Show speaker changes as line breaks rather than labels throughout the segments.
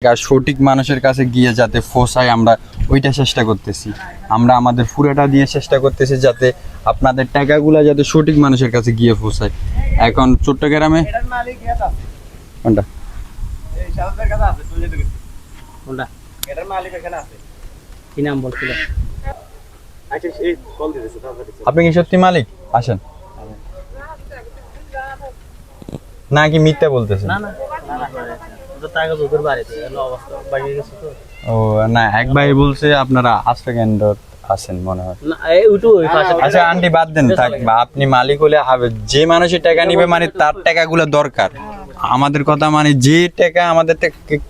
সঠিক মানুষের কাছে গিয়ে যাতে ফোসায় আমরা ওইটা চেষ্টা করতেছি। আমরা আমাদের পুরোটা দিয়ে চেষ্টা করতেছি যাতে আপনাদের টাকাগুলো যাতে সঠিক মানুষের কাছে গিয়ে ফোসায়। এখন চট্টগ্রামে কোনটা আপনি কি সত্যি মালিক? আসেন। নাকি মিথ্যা বলতেছেন? ও না, এক ভাই বলছে আপনারা আশ্রয় কেন্দ্র আছেন মনে হয়। আচ্ছা আন্টি বাদ দেন, থাক। আপনি মালিক হলে যে মানুষের টাকা নিবে মানে তার টাকাগুলো দরকার। আমাদের কথা মানে যে টাকা আমাদের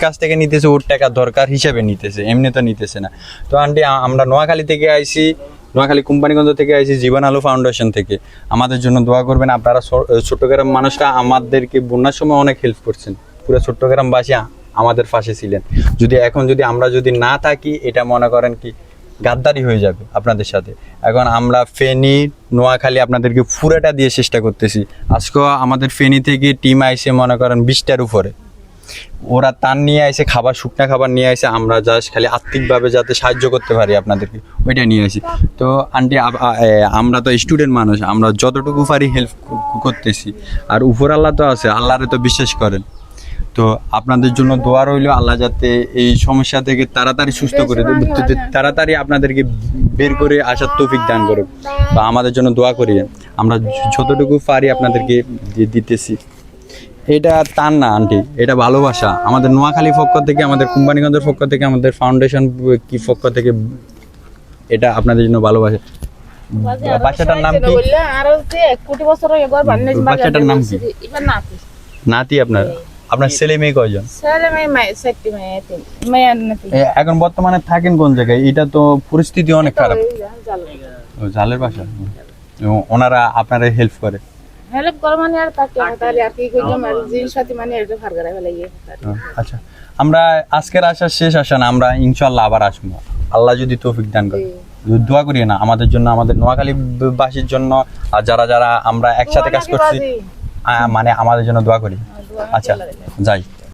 কাছ থেকে নিতেছে ওর টাকা দরকার হিসাবে নিতেছে, এমনি তো নিতেছে না। তো আন্টি আমরা নোয়াখালী থেকে আইছি, নোয়াখালী কোম্পানিগঞ্জ থেকে আইছি, জীবন আলো ফাউন্ডেশন থেকে। আমাদের জন্য দোয়া করবেন। আপনারা চট্টগ্রাম মানুষরা আমাদেরকে বন্যার সময় অনেক হেল্প করছেন, পুরো চট্টগ্রামবাসী আমাদের পাশে ছিলেন। যদি আমরা না থাকি এটা মনে করেন কি গাদ্দারি হয়ে যাবে আপনাদের সাথে। এখন আমরা ফেনী নোয়াখালী আপনাদেরকে পুরোটা দিয়ে চেষ্টা করতেছি। আজকেও আমাদের ফেনী থেকে টিম আইসে মনে করেন 20টার উপরে, ওরা তার নিয়ে আসে খাবার, শুকনা খাবার নিয়ে আসে। আমরা জাস্ট খালি আর্থিকভাবে যাতে সাহায্য করতে পারি আপনাদেরকে ওইটা নিয়ে আসি। তো আন্টি আমরা তো স্টুডেন্ট মানুষ, আমরা যতটুকু পারি হেল্প করতেছি। আর উপর আল্লাহ তো আছে, আল্লাহরে তো বিশ্বাস করেন। তো আপনাদের জন্য দোয়া রইল, আল্লাহ যাতে এই সমস্যা থেকে তাড়াতাড়ি সুস্থ করে দেবে, তাড়াতাড়ি আপনাদেরকে বের করে আসার তৌফিক দান করুন। বা আমাদের জন্য দোয়া করিয়েন, আমরা যতটুকু পারি আপনাদেরকে দিতেছি। এটা তার না আন্টি, এটা ভালোবাসা। আমাদের নোয়াখালী পক্ষ থেকে, আমাদের কোম্পানিগঞ্জের পক্ষ থেকে, আমাদের ফাউন্ডেশন কি পক্ষ থেকে, এটা আপনাদের জন্য ভালোবাসা। বাচ্চাটার নাম কি? বাচ্চাটার নাম কি? নাতি। আপনার ছেলে মেয়ে কয়জন? এখন বর্তমানে থাকেন কোন জায়গায়? এটা তো পরিস্থিতি অনেক খারাপ। জালের বাসা। ওনারা আপনারা হেল্প করে? আচ্ছা, আমরা আজকের আশা শেষ আশা না, আমরা ইনশাল্লাহ আবার আসবো, আল্লাহ যদি তৌফিক দান করে। দোয়া করি না আমাদের জন্য, আমাদের নোয়াখালী বাসীর জন্য, আর যারা যারা আমরা একসাথে কাজ করছি মানে আমাদের জন্য দোয়া করি। আচ্ছা যাই।